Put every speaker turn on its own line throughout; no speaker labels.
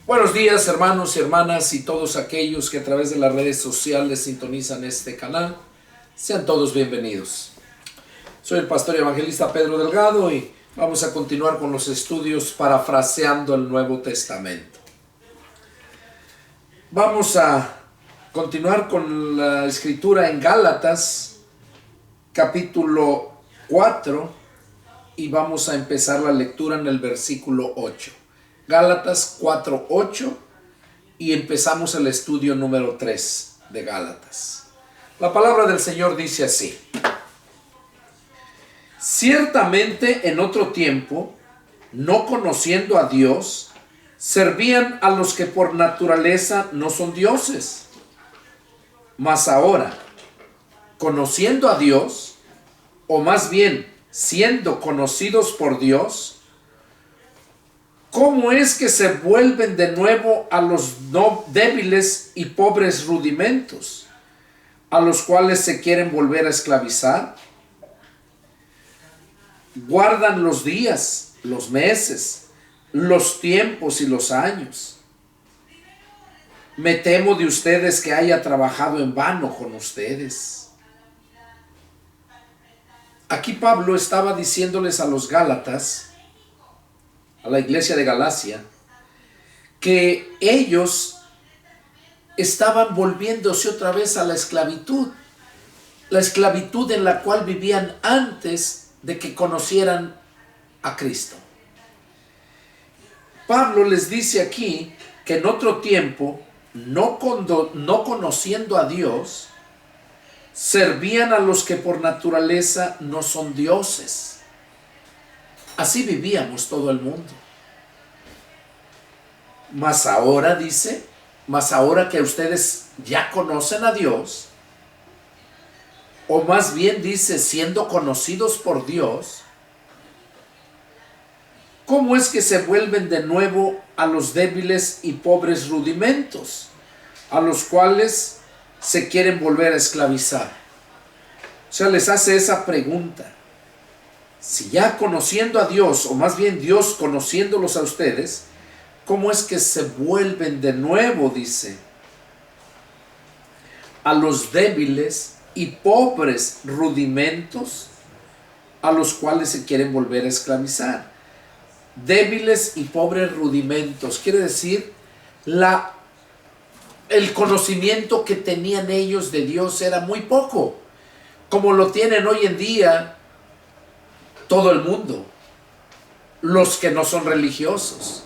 Buenos días, hermanos y hermanas y todos aquellos que a través de las redes sociales sintonizan este canal. Sean todos bienvenidos. Soy el pastor y evangelista Pedro Delgado y vamos a continuar con los estudios parafraseando el Nuevo Testamento. Vamos a continuar con la escritura en Gálatas, capítulo 4, y vamos a empezar la lectura en el versículo 8. Gálatas 4:8 y empezamos el estudio número 3 de Gálatas. La palabra del Señor dice así: ciertamente en otro tiempo, no conociendo a Dios, servían a los que por naturaleza no son dioses. Mas ahora, conociendo a Dios, o más bien siendo conocidos por Dios, ¿cómo es que se vuelven de nuevo a los débiles y pobres rudimentos, a los cuales se quieren volver a esclavizar? Guardan los días, los meses, los tiempos y los años. Me temo de ustedes que haya trabajado en vano con ustedes. Aquí Pablo estaba diciéndoles a los Gálatas, a la iglesia de Galacia, que ellos estaban volviéndose otra vez a la esclavitud en la cual vivían antes de que conocieran a Cristo. Pablo les dice aquí que en otro tiempo, no conociendo a Dios, servían a los que por naturaleza no son dioses. Así vivíamos todo el mundo. Mas ahora dice, mas ahora que ustedes ya conocen a Dios, o más bien dice, siendo conocidos por Dios, ¿cómo es que se vuelven de nuevo a los débiles y pobres rudimentos, a los cuales se quieren volver a esclavizar? O sea, les hace esa pregunta. Si ya conociendo a Dios, o más bien Dios conociéndolos a ustedes, ¿cómo es que se vuelven de nuevo, dice, a los débiles y pobres rudimentos, a los cuales se quieren volver a esclavizar? Débiles y pobres rudimentos, quiere decir, el conocimiento que tenían ellos de Dios era muy poco, como lo tienen hoy en día todo el mundo, los que no son religiosos,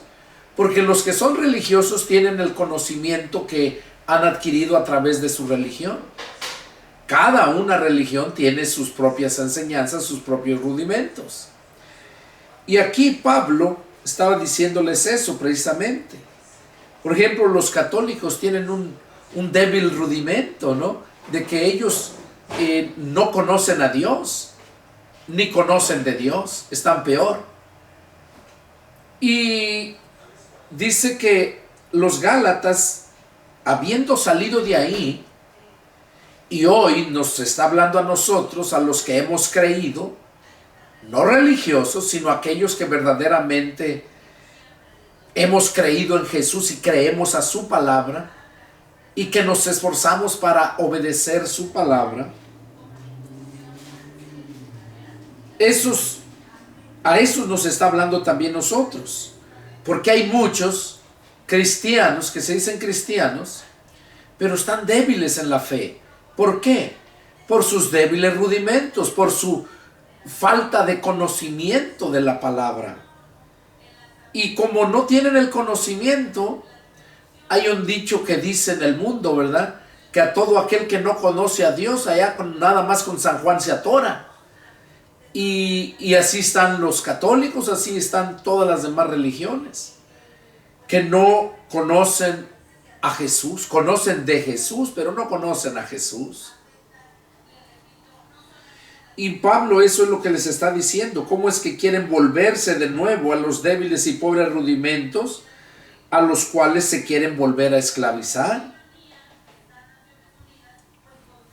porque los que son religiosos tienen el conocimiento que han adquirido a través de su religión. Cada una religión tiene sus propias enseñanzas, sus propios rudimentos. Y aquí Pablo estaba diciéndoles eso precisamente. Por ejemplo, los católicos tienen un débil rudimento, ¿no? De que ellos no conocen a Dios, ni conocen de Dios, están peor. Y dice que los Gálatas, habiendo salido de ahí, y hoy nos está hablando a nosotros, a los que hemos creído, no religiosos, sino aquellos que verdaderamente hemos creído en Jesús y creemos a su palabra, y que nos esforzamos para obedecer su palabra. A esos nos está hablando también nosotros, porque hay muchos cristianos que se dicen cristianos, pero están débiles en la fe. ¿Por qué? Por sus débiles rudimentos, por su falta de conocimiento de la palabra. Y como no tienen el conocimiento, hay un dicho que dice en el mundo, ¿verdad? Que a todo aquel que no conoce a Dios, allá nada más con San Juan se atora. Y así están los católicos, así están todas las demás religiones, que no conocen a Jesús, conocen de Jesús, pero no conocen a Jesús. Y Pablo eso es lo que les está diciendo. ¿Cómo es que quieren volverse de nuevo a los débiles y pobres rudimentos, a los cuales se quieren volver a esclavizar?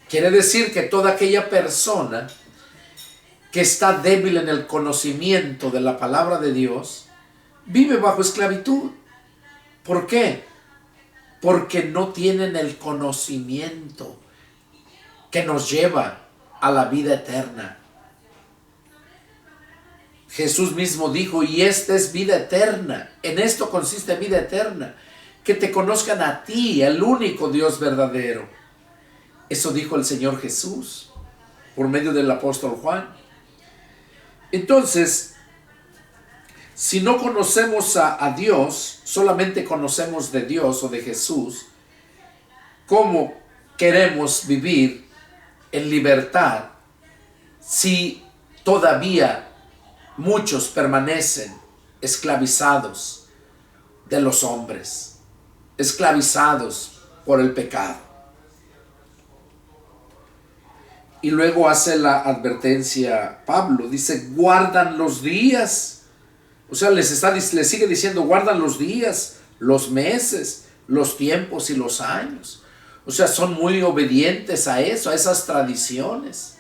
Quiere decir que toda aquella persona que está débil en el conocimiento de la palabra de Dios, vive bajo esclavitud. ¿Por qué? Porque no tienen el conocimiento que nos lleva a la vida eterna. Jesús mismo dijo, y esta es vida eterna. En esto consiste vida eterna, que te conozcan a ti, el único Dios verdadero. Eso dijo el Señor Jesús por medio del apóstol Juan. Entonces, si no conocemos a Dios, solamente conocemos de Dios o de Jesús, ¿cómo queremos vivir en libertad si todavía muchos permanecen esclavizados de los hombres, esclavizados por el pecado? Y luego hace la advertencia Pablo, dice, guardan los días. O sea, les sigue diciendo, guardan los días, los meses, los tiempos y los años. O sea, son muy obedientes a eso, a esas tradiciones.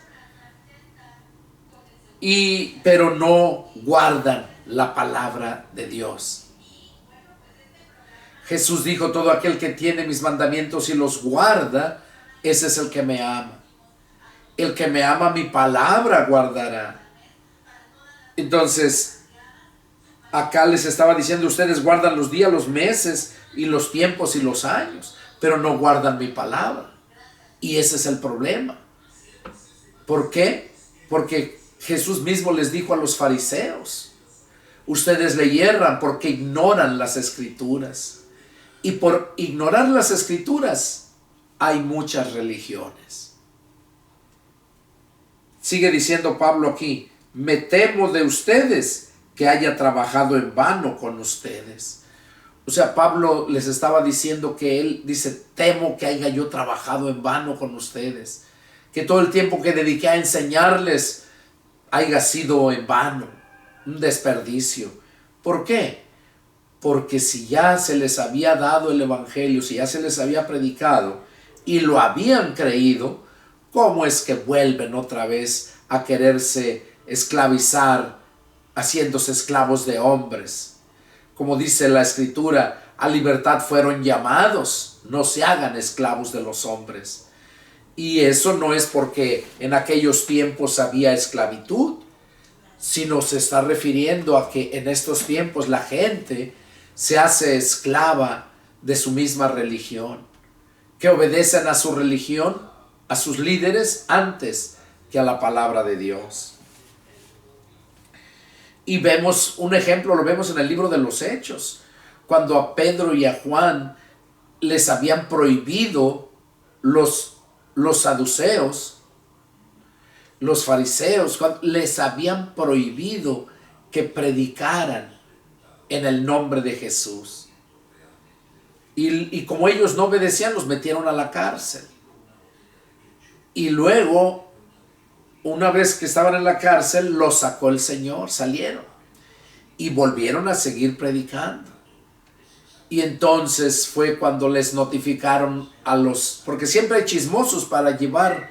Pero no guardan la palabra de Dios. Jesús dijo, todo aquel que tiene mis mandamientos y los guarda, ese es el que me ama. El que me ama, mi palabra guardará. Entonces, acá les estaba diciendo, ustedes guardan los días, los meses y los tiempos y los años, pero no guardan mi palabra. Y ese es el problema. ¿Por qué? Porque Jesús mismo les dijo a los fariseos, ustedes le hierran porque ignoran las escrituras. Y por ignorar las escrituras hay muchas religiones. Sigue diciendo Pablo aquí, me temo de ustedes que haya trabajado en vano con ustedes. O sea, Pablo les estaba diciendo que él dice, temo que haya yo trabajado en vano con ustedes. Que todo el tiempo que dediqué a enseñarles haya sido en vano, un desperdicio. ¿Por qué? Porque si ya se les había dado el evangelio, si ya se les había predicado y lo habían creído, ¿cómo es que vuelven otra vez a quererse esclavizar, haciéndose esclavos de hombres? Como dice la Escritura, a libertad fueron llamados, no se hagan esclavos de los hombres. Y eso no es porque en aquellos tiempos había esclavitud, sino se está refiriendo a que en estos tiempos la gente se hace esclava de su misma religión, que obedecen a su religión, a sus líderes antes que a la palabra de Dios. Y vemos un ejemplo, lo vemos en el libro de los Hechos, cuando a Pedro y a Juan les habían prohibido los saduceos, los fariseos, les habían prohibido que predicaran en el nombre de Jesús. Y como ellos no obedecían, los metieron a la cárcel. Y luego, una vez que estaban en la cárcel, los sacó el Señor, salieron y volvieron a seguir predicando. Y entonces fue cuando les notificaron porque siempre hay chismosos para llevar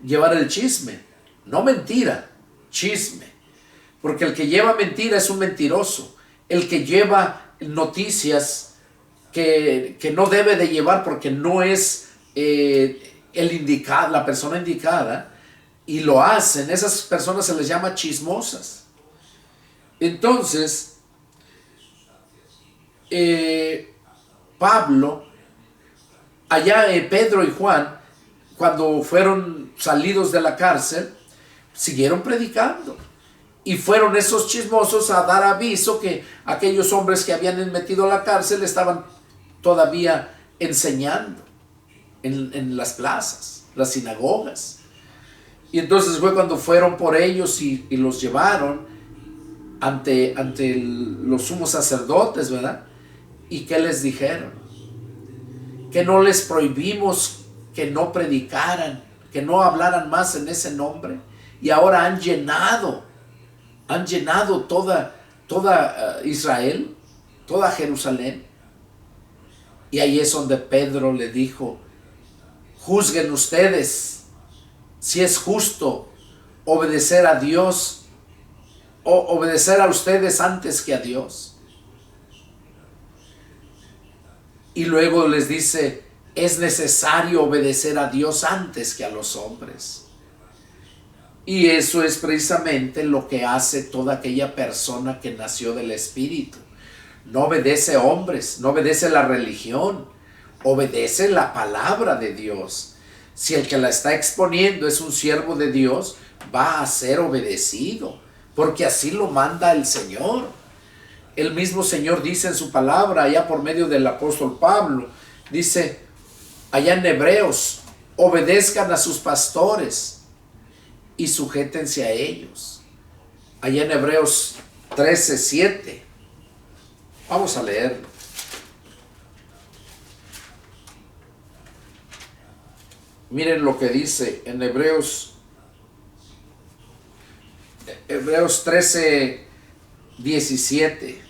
el chisme, no mentira, chisme. Porque el que lleva mentira es un mentiroso. El que lleva noticias que no debe de llevar porque no es la persona indicada, y lo hacen, esas personas se les llama chismosas. Entonces, Pablo, Pedro y Juan, cuando fueron salidos de la cárcel, siguieron predicando. Y fueron esos chismosos a dar aviso que aquellos hombres que habían metido a la cárcel estaban todavía enseñando en las plazas, las sinagogas. Y entonces fue cuando fueron por ellos y los llevaron ante los sumos sacerdotes, ¿verdad? ¿Y qué les dijeron? Que no les prohibimos que no predicaran, que no hablaran más en ese nombre. Y ahora han llenado toda Israel, toda Jerusalén. Y ahí es donde Pedro le dijo, juzguen ustedes si es justo obedecer a Dios o obedecer a ustedes antes que a Dios. Y luego les dice, es necesario obedecer a Dios antes que a los hombres. Y eso es precisamente lo que hace toda aquella persona que nació del Espíritu. No obedece a hombres, no obedece la religión, obedece la palabra de Dios. Si el que la está exponiendo es un siervo de Dios, va a ser obedecido, porque así lo manda el Señor. El mismo Señor dice en su palabra, allá por medio del apóstol Pablo, dice allá en Hebreos, obedezcan a sus pastores y sujétense a ellos. Allá en Hebreos 13:7. Vamos a leerlo. Miren lo que dice en Hebreos 13:17.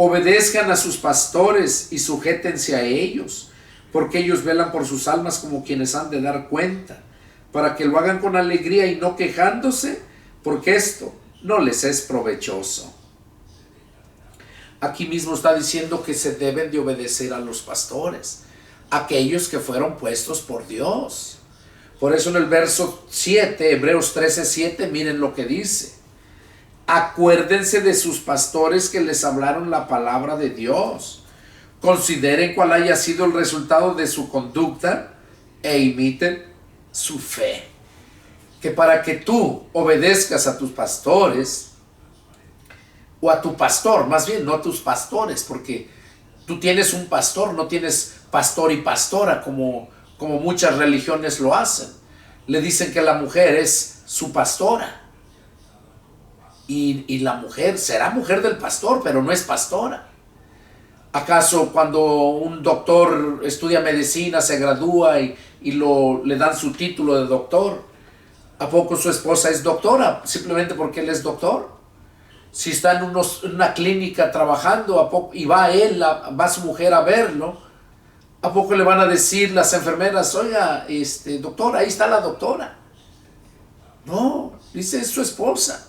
Obedezcan a sus pastores y sujétense a ellos, porque ellos velan por sus almas como quienes han de dar cuenta, para que lo hagan con alegría y no quejándose, porque esto no les es provechoso. Aquí mismo está diciendo que se deben de obedecer a los pastores, aquellos que fueron puestos por Dios. Por eso en el verso 7, Hebreos 13:7, miren lo que dice. Acuérdense de sus pastores que les hablaron la palabra de Dios. Consideren cuál haya sido el resultado de su conducta e imiten su fe. Que para que tú obedezcas a tus pastores, o a tu pastor, más bien, no a tus pastores, porque tú tienes un pastor, no tienes pastor y pastora como muchas religiones lo hacen. Le dicen que la mujer es su pastora. Y la mujer será mujer del pastor, pero no es pastora. ¿Acaso cuando un doctor estudia medicina, se gradúa y le dan su título de doctor, ¿a poco su esposa es doctora simplemente porque él es doctor? Si está en una clínica trabajando y va su mujer a verlo, ¿a poco le van a decir las enfermeras, oiga, doctor, ahí está la doctora? No, dice, es su esposa.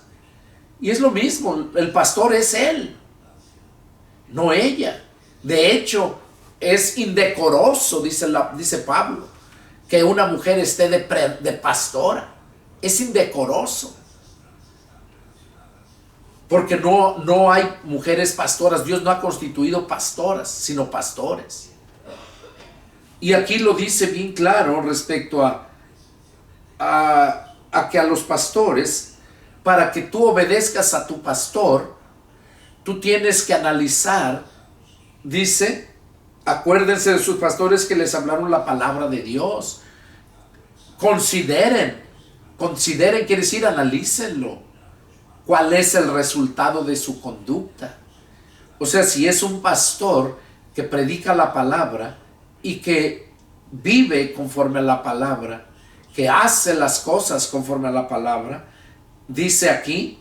Y es lo mismo, el pastor es él, no ella. De hecho, es indecoroso, dice Pablo, que una mujer esté de pastora. Es indecoroso. Porque no hay mujeres pastoras. Dios no ha constituido pastoras, sino pastores. Y aquí lo dice bien claro respecto a que a los pastores, para que tú obedezcas a tu pastor, tú tienes que analizar, dice, acuérdense de sus pastores que les hablaron la palabra de Dios. Consideren quiere decir analícenlo. ¿Cuál es el resultado de su conducta? O sea, si es un pastor que predica la palabra y que vive conforme a la palabra, que hace las cosas conforme a la palabra, dice aquí,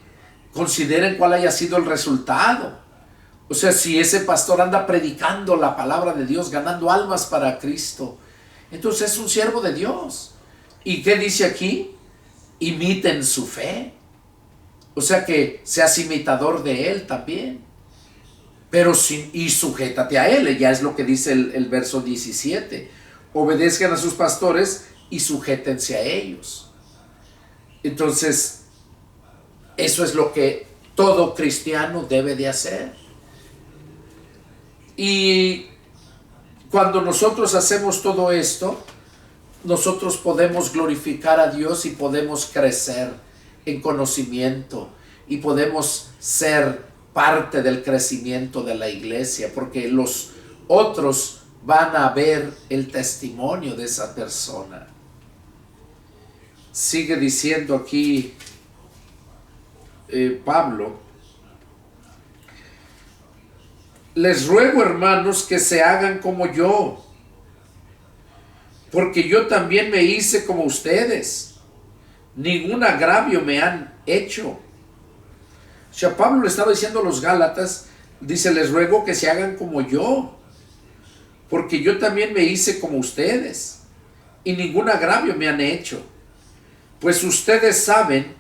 consideren cuál haya sido el resultado. O sea, si ese pastor anda predicando la palabra de Dios, ganando almas para Cristo, entonces es un siervo de Dios. ¿Y qué dice aquí? Imiten su fe. O sea, que seas imitador de él también. Pero y sujétate a él, ya es lo que dice el verso 17. Obedezcan a sus pastores y sujétense a ellos. Entonces, eso es lo que todo cristiano debe de hacer. Y cuando nosotros hacemos todo esto, nosotros podemos glorificar a Dios y podemos crecer en conocimiento y podemos ser parte del crecimiento de la iglesia, porque los otros van a ver el testimonio de esa persona. Sigue diciendo aquí Pablo: les ruego, hermanos, que se hagan como yo, porque yo también me hice como ustedes. Ningún agravio me han hecho. O sea, Pablo le estaba diciendo a los Gálatas, dice, les ruego que se hagan como yo, porque yo también me hice como ustedes, y ningún agravio me han hecho. Pues ustedes saben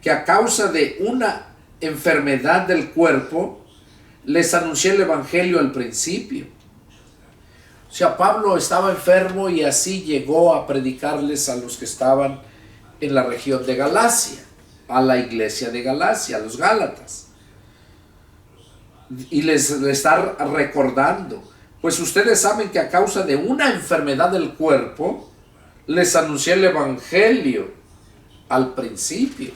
que a causa de una enfermedad del cuerpo, les anuncié el evangelio al principio. O sea, Pablo estaba enfermo y así llegó a predicarles a los que estaban en la región de Galacia, a la iglesia de Galacia, a los Gálatas. Y les está recordando, pues ustedes saben que a causa de una enfermedad del cuerpo, les anuncié el evangelio al principio.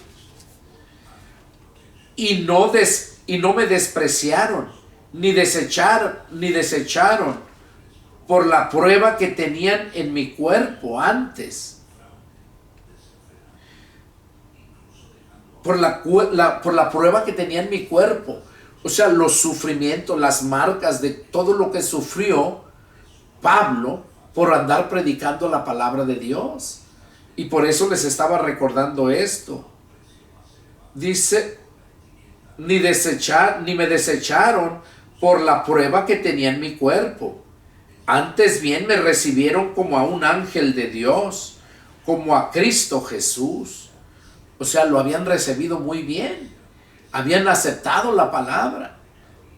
Y no me despreciaron, ni desecharon por la prueba que tenían en mi cuerpo antes. Por la prueba que tenía en mi cuerpo. O sea, los sufrimientos, las marcas de todo lo que sufrió Pablo por andar predicando la palabra de Dios. Y por eso les estaba recordando esto. Dice, ni me desecharon por la prueba que tenía en mi cuerpo. Antes bien me recibieron como a un ángel de Dios, como a Cristo Jesús. O sea, lo habían recibido muy bien. Habían aceptado la palabra.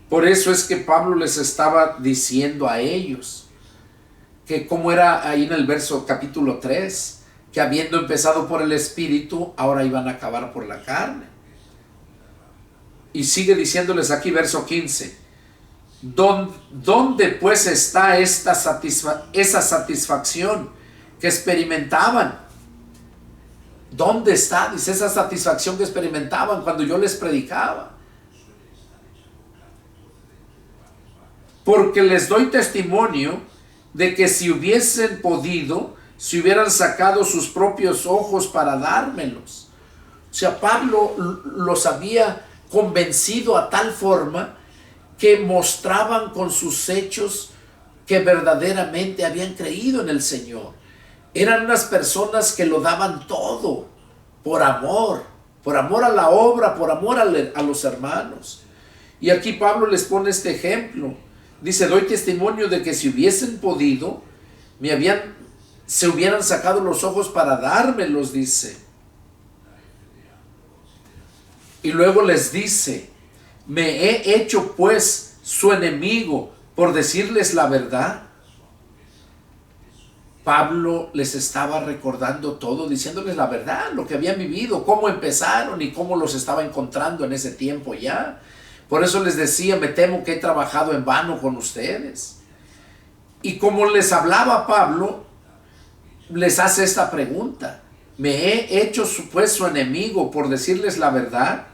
Por eso es que Pablo les estaba diciendo a ellos que como era ahí en el verso capítulo 3, que habiendo empezado por el Espíritu, ahora iban a acabar por la carne. Y sigue diciéndoles aquí verso 15. ¿Dónde pues está esa satisfacción que experimentaban? ¿Dónde está? Dice, esa satisfacción que experimentaban cuando yo les predicaba. Porque les doy testimonio de que si hubiesen podido, si hubieran sacado sus propios ojos para dármelos. O sea, Pablo los había convencido a tal forma que mostraban con sus hechos que verdaderamente habían creído en el Señor. Eran unas personas que lo daban todo por amor a la obra, por amor a los hermanos. Y aquí Pablo les pone este ejemplo. Dice, doy testimonio de que si hubiesen podido, se hubieran sacado los ojos para dármelos, dice. Y luego les dice, me he hecho pues su enemigo por decirles la verdad. Pablo les estaba recordando todo, diciéndoles la verdad, lo que habían vivido, cómo empezaron y cómo los estaba encontrando en ese tiempo ya. Por eso les decía, me temo que he trabajado en vano con ustedes. Y como les hablaba Pablo, les hace esta pregunta. ¿Me he hecho pues su enemigo por decirles la verdad?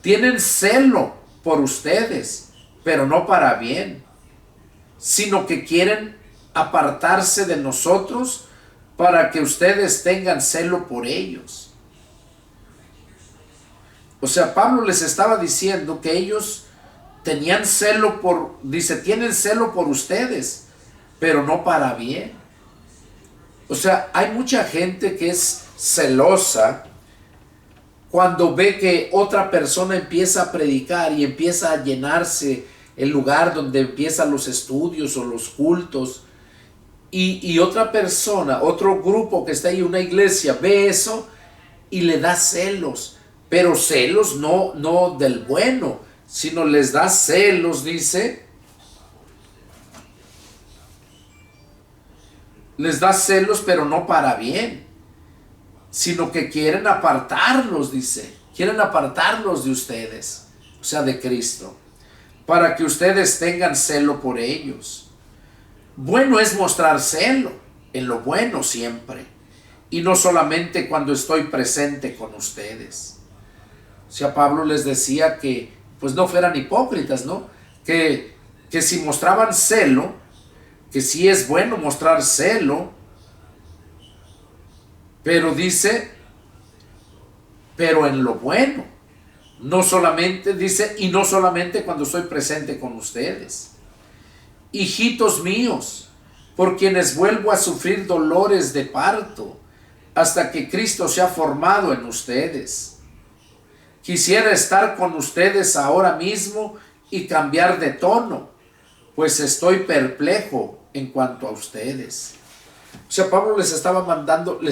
Tienen celo por ustedes, pero no para bien, sino que quieren apartarse de nosotros para que ustedes tengan celo por ellos. O sea, Pablo les estaba diciendo que ellos tenían celo tienen celo por ustedes, pero no para bien. O sea, hay mucha gente que es celosa cuando ve que otra persona empieza a predicar y empieza a llenarse el lugar donde empiezan los estudios o los cultos, y otra persona, otro grupo que está ahí, una iglesia, ve eso y le da celos, pero celos no del bueno, sino les da celos, dice, les da celos, pero no para bien, sino que quieren apartarlos, dice, quieren apartarlos de ustedes, o sea, de Cristo, para que ustedes tengan celo por ellos. Bueno es mostrar celo en lo bueno siempre, y no solamente cuando estoy presente con ustedes. O sea, Pablo les decía que pues no fueran hipócritas, ¿no? Que si mostraban celo, que sí es bueno mostrar celo, pero dice, pero en lo bueno, no solamente, dice, y no solamente cuando estoy presente con ustedes. Hijitos míos, por quienes vuelvo a sufrir dolores de parto, hasta que Cristo sea formado en ustedes. Quisiera estar con ustedes ahora mismo y cambiar de tono, pues estoy perplejo en cuanto a ustedes. O sea, Pablo les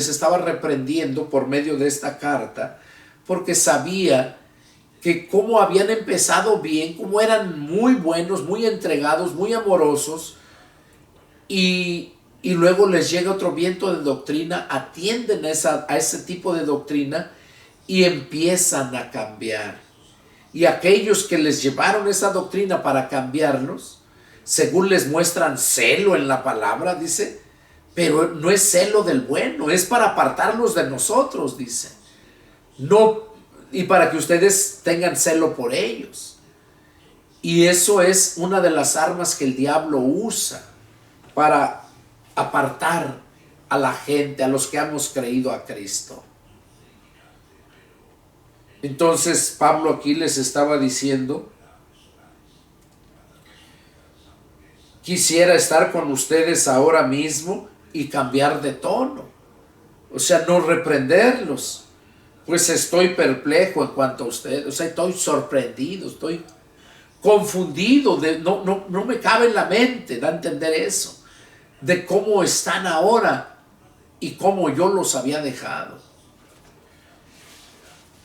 estaba reprendiendo por medio de esta carta, porque sabía que cómo habían empezado bien, cómo eran muy buenos, muy entregados, muy amorosos, y luego les llega otro viento de doctrina, atienden a ese tipo de doctrina y empiezan a cambiar. Y aquellos que les llevaron esa doctrina para cambiarlos, según les muestran celo en la palabra, dice, pero no es celo del bueno, es para apartarlos de nosotros, dice. No, y para que ustedes tengan celo por ellos. Y eso es una de las armas que el diablo usa para apartar a la gente, a los que hemos creído a Cristo. Entonces Pablo aquí les estaba diciendo: quisiera estar con ustedes ahora mismo y cambiar de tono, o sea, no reprenderlos, pues estoy perplejo en cuanto a ustedes, o sea, estoy sorprendido, estoy confundido, no me cabe en la mente, da a entender eso, de cómo están ahora y cómo yo los había dejado.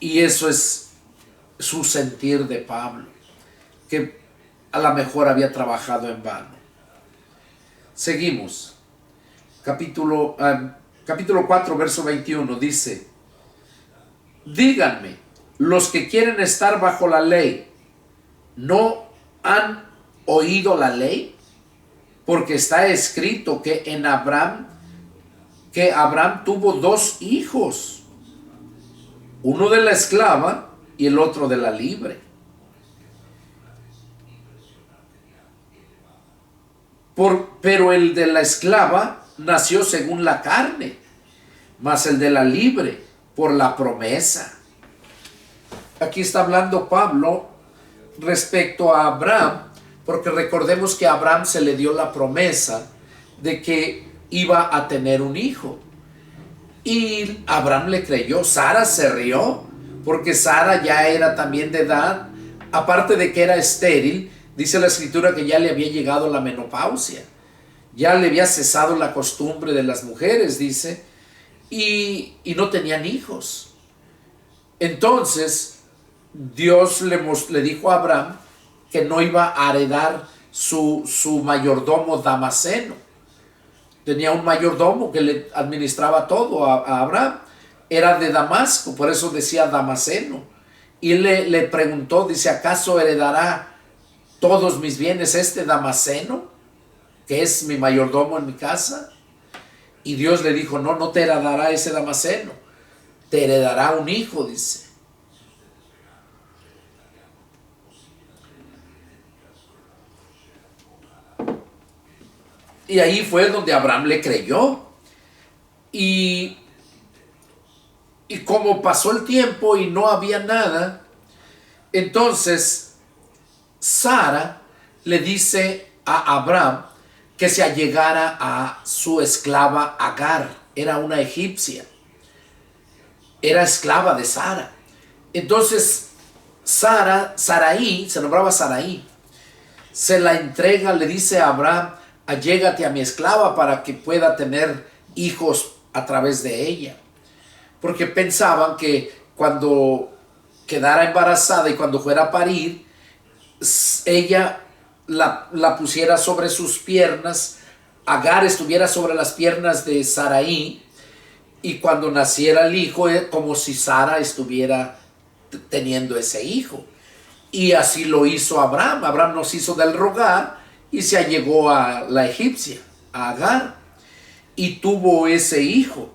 Y eso es su sentir de Pablo, que a lo mejor había trabajado en vano. Seguimos. Capítulo 4, verso 21 dice: díganme, los que quieren estar bajo la ley, ¿no han oído la ley? Porque está escrito que Abraham tuvo 2 hijos, uno de la esclava y el otro de la libre. Pero el de la esclava nació según la carne, mas el de la libre por la promesa. Aquí está hablando Pablo respecto a Abraham, porque recordemos que a Abraham se le dio la promesa de que iba a tener un hijo. Y Abraham le creyó. Sara se rió, porque Sara ya era también de edad, aparte de que era estéril. Dice la escritura que ya le había llegado la menopausia, ya le había cesado la costumbre de las mujeres, dice, y no tenían hijos. Entonces Dios le dijo a Abraham que no iba a heredar su mayordomo Damaseno. Tenía un mayordomo que le administraba todo a Abraham. Era de Damasco, por eso decía Damaseno. Y le preguntó, dice: ¿acaso heredará todos mis bienes este Damaseno, que es mi mayordomo en mi casa? Y Dios le dijo: no te heredará ese Damaseno, te heredará un hijo, dice. Y ahí fue donde Abraham le creyó. Y como pasó el tiempo y no había nada, entonces Sara le dice a Abraham que se allegara a su esclava Agar. Era una egipcia, era esclava de Sara. Entonces Sarai, se nombraba Sarai, se la entrega, le dice a Abraham: allégate a mi esclava para que pueda tener hijos a través de ella. Porque pensaban que cuando quedara embarazada y cuando fuera a parir, ella la pusiera sobre sus piernas, Agar estuviera sobre las piernas de Sarai, y cuando naciera el hijo, como si Sara estuviera teniendo ese hijo. Y así lo hizo Abraham. Abraham nos hizo del rogar y se allegó a la egipcia, a Agar, y tuvo ese hijo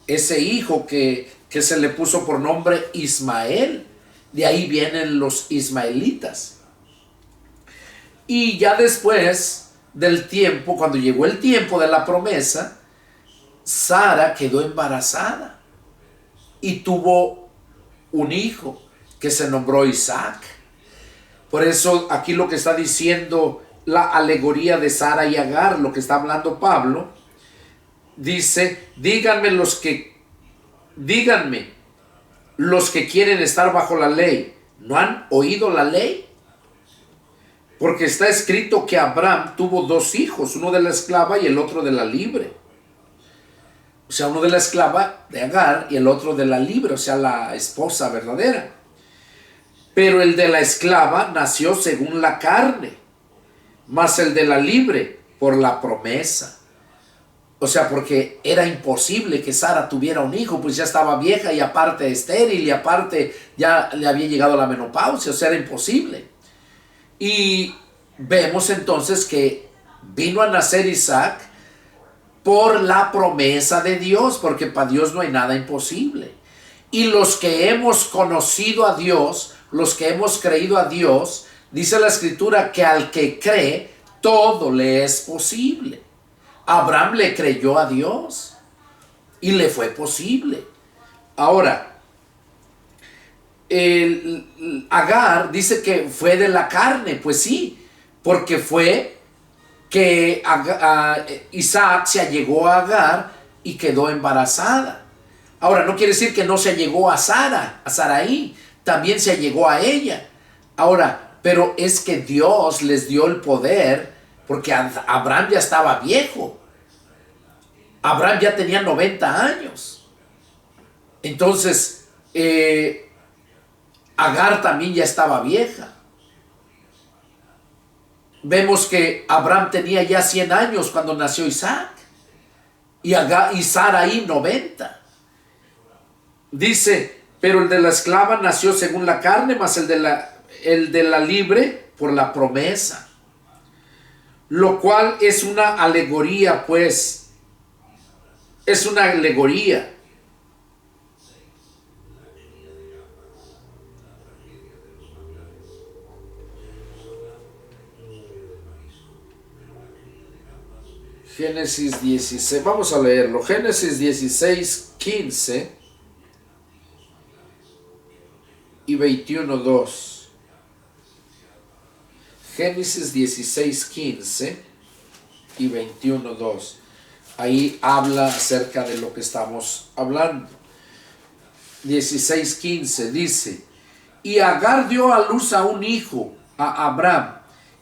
que se le puso por nombre Ismael. De ahí vienen los ismaelitas. Y ya después del tiempo, cuando llegó el tiempo de la promesa, Sara quedó embarazada y tuvo un hijo que se nombró Isaac. Por eso aquí lo que está diciendo la alegoría de Sara y Agar, lo que está hablando Pablo, dice: díganme los que quieren estar bajo la ley, ¿no han oído la ley? Porque está escrito que Abraham tuvo 2 hijos, uno de la esclava y el otro de la libre. O sea, uno de la esclava de Agar y el otro de la libre, o sea, la esposa verdadera. Pero el de la esclava nació según la carne, mas el de la libre por la promesa. O sea, porque era imposible que Sara tuviera un hijo, pues ya estaba vieja y aparte estéril y aparte ya le había llegado la menopausia, o sea, era imposible. Y vemos entonces que vino a nacer Isaac por la promesa de Dios, porque para Dios no hay nada imposible. Y los que hemos conocido a Dios, los que hemos creído a Dios, dice la Escritura que al que cree, todo le es posible. Abraham le creyó a Dios y le fue posible. Ahora, Agar dice que fue de la carne, pues sí, porque fue que Isaac se allegó a Agar y quedó embarazada. Ahora, no quiere decir que no se allegó a Sara, a Sarai, también se allegó a ella. Ahora, pero es que Dios les dio el poder, porque Abraham ya estaba viejo. Abraham ya tenía 90 años. Entonces, Agar también ya estaba vieja. Vemos que Abraham tenía ya 100 años cuando nació Isaac. Y Sarai 90. Dice, pero el de la esclava nació según la carne, mas el de la libre por la promesa. Lo cual es una alegoría, pues. Es una alegoría. Génesis 16, vamos a leerlo. Génesis 16, 15 y 21, 2. Génesis 16, 15 y 21, 2. Ahí habla acerca de lo que estamos hablando. 16, 15 dice: y Agar dio a luz a un hijo, a Abraham,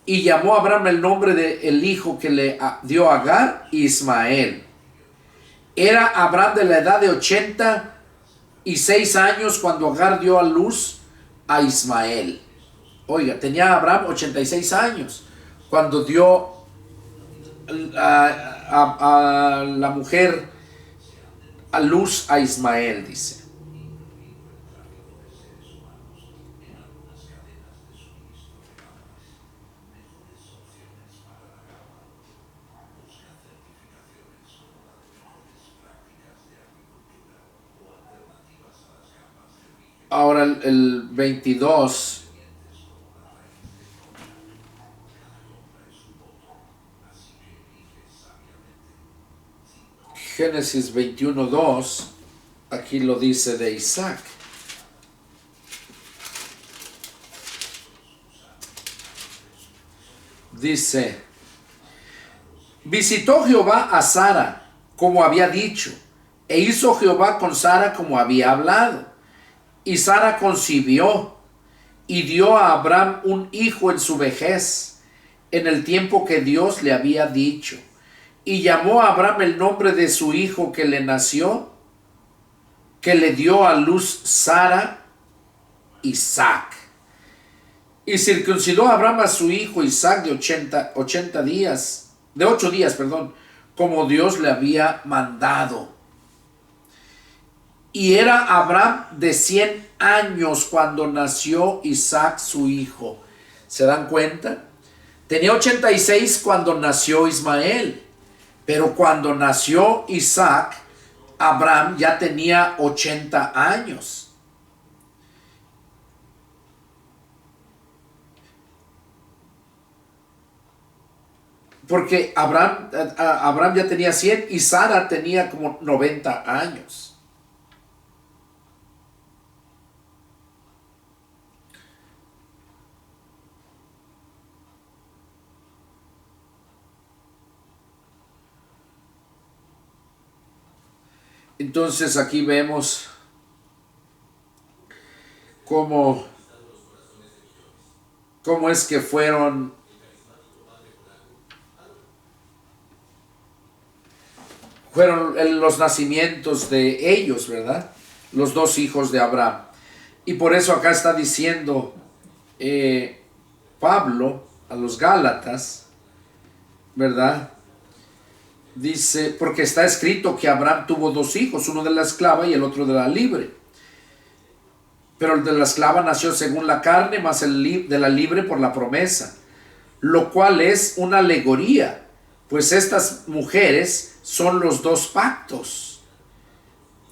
y llamó a Abraham el nombre del hijo que le dio a Agar, Ismael. Era Abraham de la edad de 86 años cuando Agar dio a luz a Ismael. Oiga, tenía Abraham 86 años cuando dio a la mujer a luz a Ismael, dice. Ahora el 22. Génesis 21, 2. Aquí lo dice de Isaac. Dice: visitó Jehová a Sara como había dicho, e hizo Jehová con Sara como había hablado. Y Sara concibió y dio a Abraham un hijo en su vejez, en el tiempo que Dios le había dicho. Y llamó a Abraham el nombre de su hijo que le nació, que le dio a luz Sara, Isaac. Y circuncidó a Abraham a su hijo Isaac de 8 días, como Dios le había mandado. Y era Abraham de 100 años cuando nació Isaac su hijo. ¿Se dan cuenta? Tenía 86 cuando nació Ismael. Pero cuando nació Isaac, Abraham ya tenía 80 años. Porque Abraham ya tenía 100 y Sara tenía como 90 años. Entonces aquí vemos cómo es que fueron los nacimientos de ellos, ¿verdad? Los dos hijos de Abraham. Y por eso acá está diciendo Pablo a los Gálatas, ¿verdad? Dice, porque está escrito que Abraham tuvo dos hijos, uno de la esclava y el otro de la libre. Pero el de la esclava nació según la carne, más el de la libre por la promesa, lo cual es una alegoría, pues estas mujeres son los dos pactos.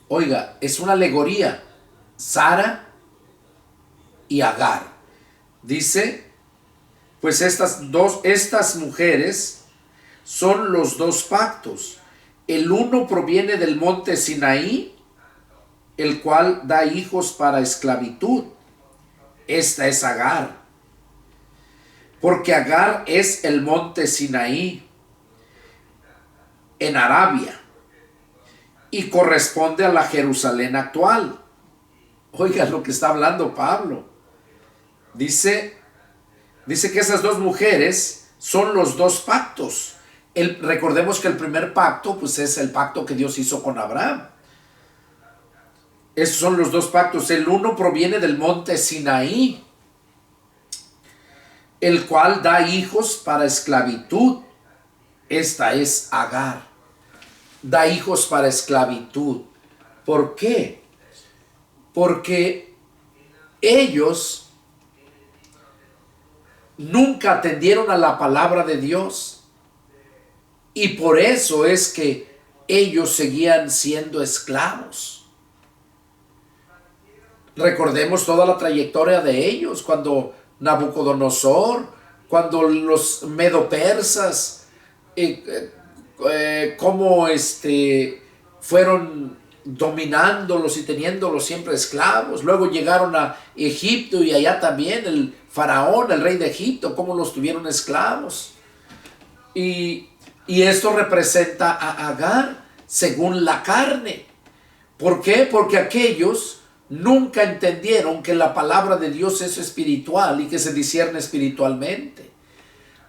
Oiga, es una alegoría, Sara y Agar. Dice, pues estas mujeres son los dos pactos. El uno proviene del monte Sinaí, el cual da hijos para esclavitud. Esta es Agar. Porque Agar es el monte Sinaí en Arabia y corresponde a la Jerusalén actual. Oiga lo que está hablando Pablo. Dice que esas dos mujeres son los dos pactos. Recordemos que el primer pacto pues es el pacto que Dios hizo con Abraham. Esos son los dos pactos. El uno proviene del monte Sinaí, el cual da hijos para esclavitud. Esta es Agar. Da hijos para esclavitud. ¿Por qué? Porque ellos nunca atendieron a la palabra de Dios. Y por eso es que ellos seguían siendo esclavos. Recordemos toda la trayectoria de ellos, cuando Nabucodonosor, cuando los medo-persas, cómo fueron dominándolos y teniéndolos siempre esclavos. Luego llegaron a Egipto y allá también el faraón, el rey de Egipto, cómo los tuvieron esclavos. Y esto representa a Agar según la carne. ¿Por qué? Porque aquellos nunca entendieron que la palabra de Dios es espiritual y que se discierne espiritualmente.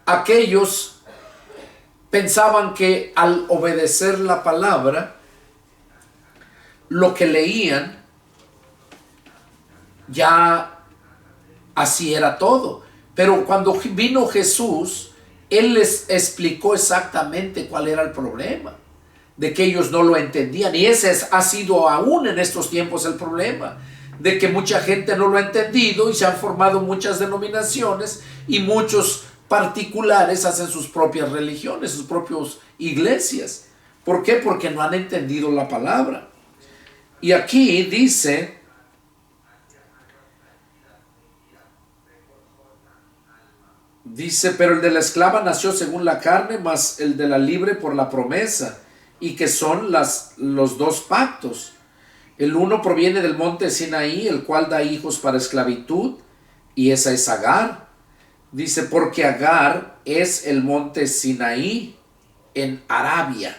Aquellos pensaban que al obedecer la palabra, lo que leían, ya así era todo. Pero cuando vino Jesús, Él les explicó exactamente cuál era el problema, de que ellos no lo entendían. Y ese ha sido aún en estos tiempos el problema, de que mucha gente no lo ha entendido y se han formado muchas denominaciones y muchos particulares hacen sus propias religiones, sus propias iglesias. ¿Por qué? Porque no han entendido la palabra. Y aquí dice, pero el de la esclava nació según la carne, más el de la libre por la promesa, y que son los dos pactos. El uno proviene del monte Sinaí, el cual da hijos para esclavitud, y esa es Agar. Dice, porque Agar es el monte Sinaí en Arabia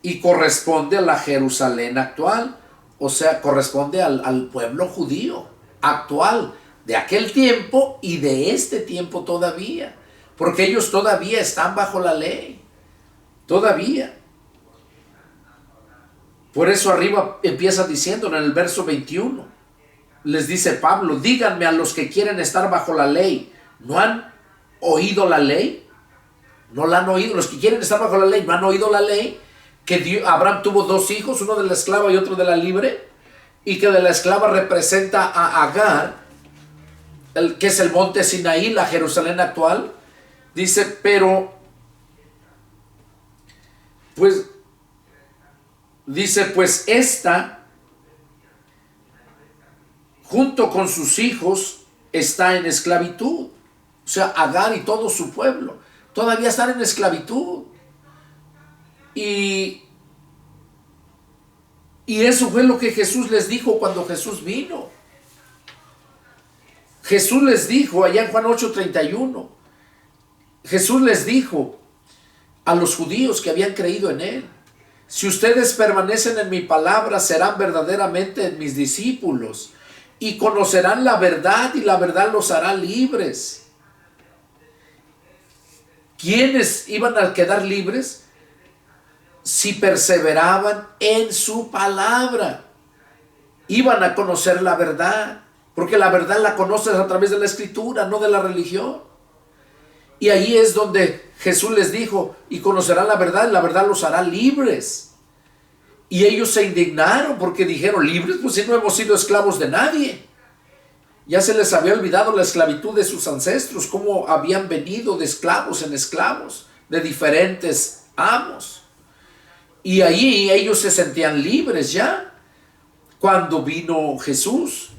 y corresponde a la Jerusalén actual, o sea, corresponde al pueblo judío actual, de aquel tiempo y de este tiempo todavía, porque ellos todavía están bajo la ley, todavía. Por eso arriba empieza diciendo en el verso 21, les dice Pablo, díganme a los que quieren estar bajo la ley, ¿no han oído la ley? ¿No la han oído? Los que quieren estar bajo la ley, ¿no han oído la ley? Que Abraham tuvo dos hijos, uno de la esclava y otro de la libre, y que de la esclava representa a Agar, que es el monte Sinaí, la Jerusalén actual. Dice, pero pues esta junto con sus hijos está en esclavitud. O sea, Agar y todo su pueblo todavía están en esclavitud. Y eso fue lo que Jesús les dijo cuando Jesús vino. Jesús les dijo allá en Juan 8:31, Jesús les dijo a los judíos que habían creído en Él, si ustedes permanecen en mi palabra, serán verdaderamente mis discípulos y conocerán la verdad y la verdad los hará libres. ¿Quiénes iban a quedar libres? Si perseveraban en su palabra, iban a conocer la verdad porque la verdad la conoces a través de la Escritura, no de la religión. Y ahí es donde Jesús les dijo, y conocerán la verdad, y la verdad los hará libres. Y ellos se indignaron porque dijeron, libres, pues si no hemos sido esclavos de nadie. Ya se les había olvidado la esclavitud de sus ancestros, cómo habían venido de esclavos en esclavos, de diferentes amos. Y allí ellos se sentían libres ya, cuando vino Jesús.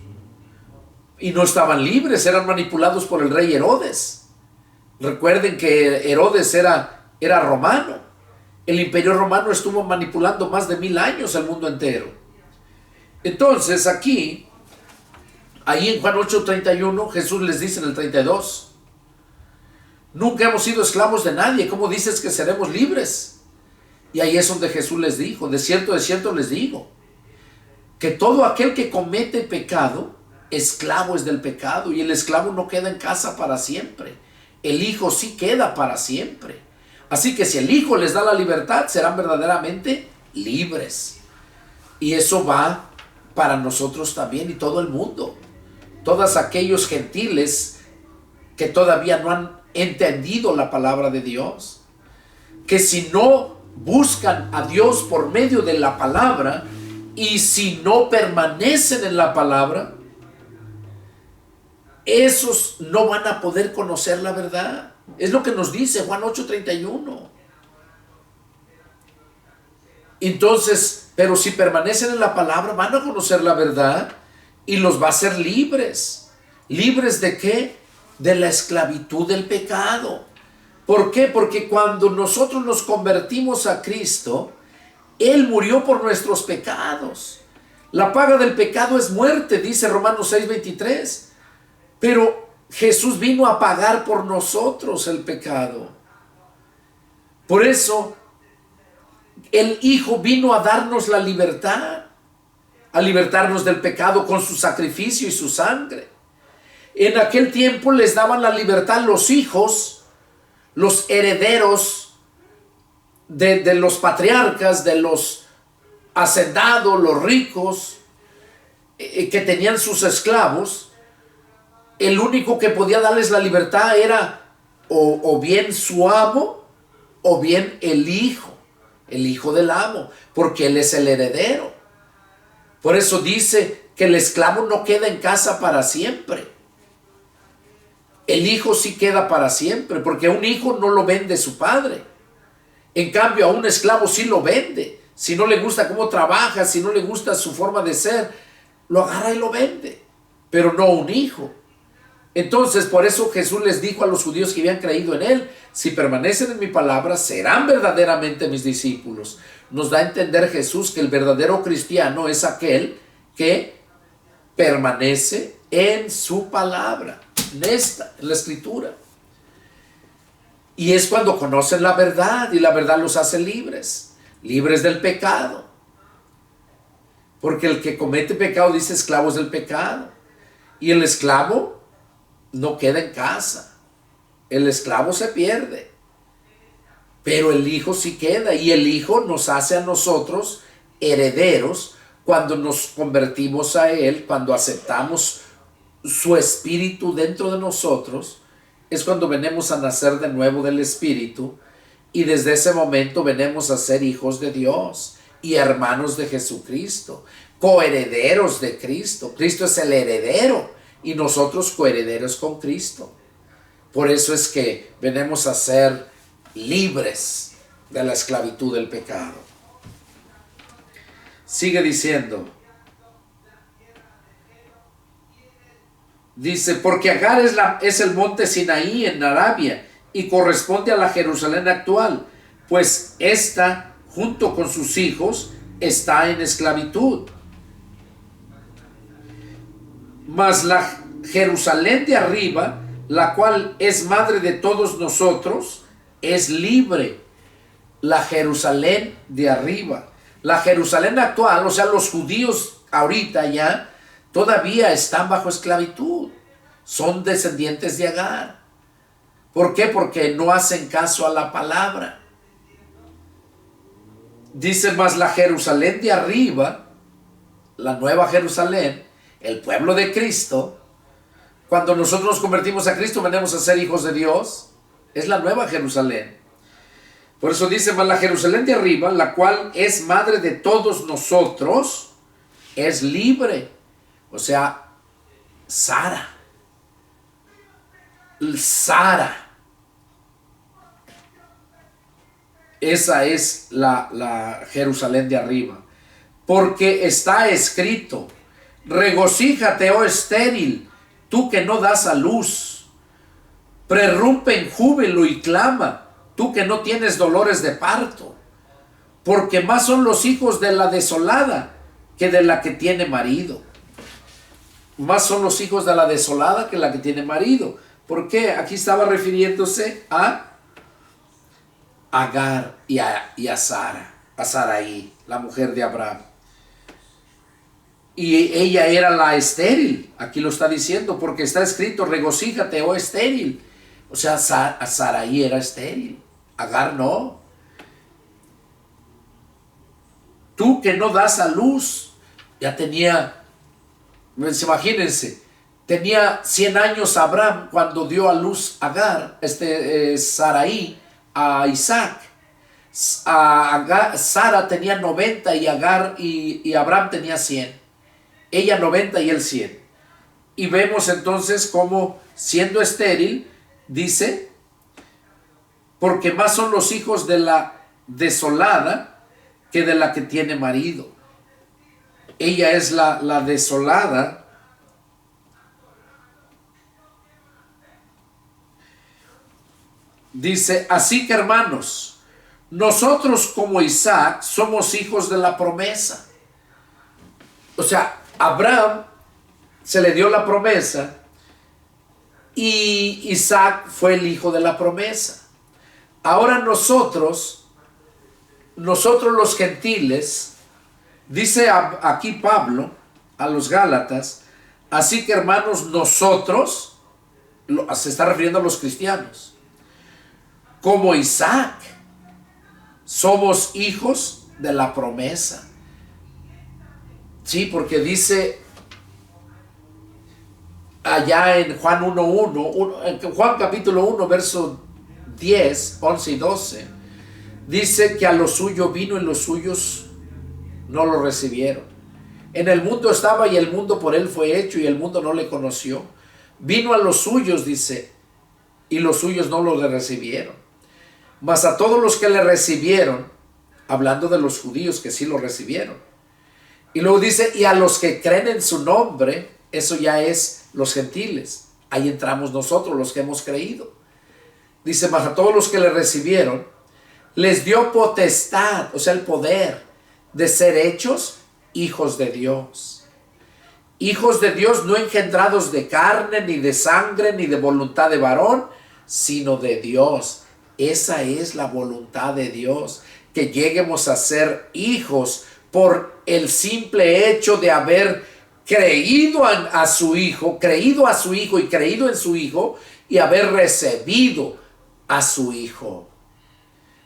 Y no estaban libres, eran manipulados por el rey Herodes. Recuerden que Herodes era romano. El imperio romano estuvo manipulando más de 1000 años el mundo entero. Entonces aquí, ahí en Juan 8:31, Jesús les dice en el 32, nunca hemos sido esclavos de nadie, ¿cómo dices que seremos libres? Y ahí es donde Jesús les dijo, de cierto les digo, que todo aquel que comete pecado, esclavo es del pecado, y el esclavo no queda en casa para siempre, el Hijo sí queda para siempre. Así que si el Hijo les da la libertad, serán verdaderamente libres. Y eso va para nosotros también y todo el mundo. Todos aquellos gentiles que todavía no han entendido la palabra de Dios, que si no buscan a Dios por medio de la palabra y si no permanecen en la palabra, esos no van a poder conocer la verdad. Es lo que nos dice Juan 8:31. Entonces, pero si permanecen en la palabra, van a conocer la verdad y los va a hacer libres. ¿Libres de qué? De la esclavitud del pecado. ¿Por qué? Porque cuando nosotros nos convertimos a Cristo, Él murió por nuestros pecados. La paga del pecado es muerte, dice Romanos 6:23. Pero Jesús vino a pagar por nosotros el pecado. Por eso, el Hijo vino a darnos la libertad, a libertarnos del pecado con su sacrificio y su sangre. En aquel tiempo les daban la libertad los hijos, los herederos de los patriarcas, de los hacendados, los ricos, que tenían sus esclavos. El único que podía darles la libertad era o bien su amo o bien el hijo del amo, porque él es el heredero. Por eso dice que el esclavo no queda en casa para siempre. El hijo sí queda para siempre, porque a un hijo no lo vende su padre. En cambio, a un esclavo sí lo vende. Si no le gusta cómo trabaja, si no le gusta su forma de ser, lo agarra y lo vende, pero no a un hijo. Entonces, por eso Jesús les dijo a los judíos que habían creído en Él, si permanecen en mi palabra, serán verdaderamente mis discípulos. Nos da a entender Jesús que el verdadero cristiano es aquel que permanece en su palabra, en la Escritura. Y es cuando conocen la verdad, y la verdad los hace libres del pecado. Porque el que comete pecado, dice, esclavo es del pecado. Y el esclavo no queda en casa. El esclavo se pierde. Pero el Hijo sí queda. Y el Hijo nos hace a nosotros herederos cuando nos convertimos a Él, cuando aceptamos su Espíritu dentro de nosotros. Es cuando venimos a nacer de nuevo del Espíritu. Y desde ese momento venimos a ser hijos de Dios y hermanos de Jesucristo, coherederos de Cristo. Cristo es el heredero y nosotros coherederos con Cristo. Por eso es que venimos a ser libres de la esclavitud del pecado. Sigue diciendo. Dice, porque Agar es el monte Sinaí en Arabia y corresponde a la Jerusalén actual, pues ésta, junto con sus hijos, está en esclavitud. Mas la Jerusalén de arriba, la cual es madre de todos nosotros, es libre. La Jerusalén de arriba. La Jerusalén actual, o sea, los judíos ahorita ya, todavía están bajo esclavitud. Son descendientes de Agar. ¿Por qué? Porque no hacen caso a la palabra. Dice más, la Jerusalén de arriba, la nueva Jerusalén, el pueblo de Cristo, cuando nosotros nos convertimos a Cristo, venimos a ser hijos de Dios. Es la nueva Jerusalén. Por eso dice, mas la Jerusalén de arriba, la cual es madre de todos nosotros, es libre. O sea, Sara. Esa es la Jerusalén de arriba. Porque está escrito, regocíjate, oh estéril, tú que no das a luz. Prerrumpe en júbilo y clama, tú que no tienes dolores de parto. Porque más son los hijos de la desolada que de la que tiene marido. Más son los hijos de la desolada que la que tiene marido. ¿Por qué? Aquí estaba refiriéndose a Agar y a Sara, a Sarai, la mujer de Abraham. Y ella era la estéril, aquí lo está diciendo, porque está escrito, regocíjate, oh estéril. O sea, Sarai era estéril, Agar no. Tú que no das a luz, ya tenía, pues imagínense, tenía 100 años Abraham cuando dio a luz Agar, Sarai, a Isaac. Sara tenía 90 y Agar y Abraham tenía 100. Ella 90 y él 100. Y vemos entonces cómo siendo estéril, dice, porque más son los hijos de la desolada que de la que tiene marido. Ella es la desolada. Dice, así que hermanos, nosotros como Isaac somos hijos de la promesa. O sea, Abraham se le dio la promesa y Isaac fue el hijo de la promesa. Ahora nosotros los gentiles, dice aquí Pablo a los Gálatas, así que hermanos, nosotros, se está refiriendo a los cristianos, como Isaac, somos hijos de la promesa. Sí, porque dice allá en Juan 1.1, en Juan capítulo 1, verso 10, 11 y 12, dice que a lo suyo vino y los suyos no lo recibieron. En el mundo estaba y el mundo por él fue hecho y el mundo no le conoció. Vino a los suyos, dice, y los suyos no lo recibieron. Mas a todos los que le recibieron, hablando de los judíos que sí lo recibieron. Y luego dice, y a los que creen en su nombre, eso ya es los gentiles. Ahí entramos nosotros, los que hemos creído. Dice, mas a todos los que le recibieron, les dio potestad, o sea, el poder de ser hechos hijos de Dios. Hijos de Dios no engendrados de carne, ni de sangre, ni de voluntad de varón, sino de Dios. Esa es la voluntad de Dios, que lleguemos a ser hijos por el simple hecho de haber creído a su Hijo, creído a su Hijo y creído en su Hijo y haber recibido a su Hijo.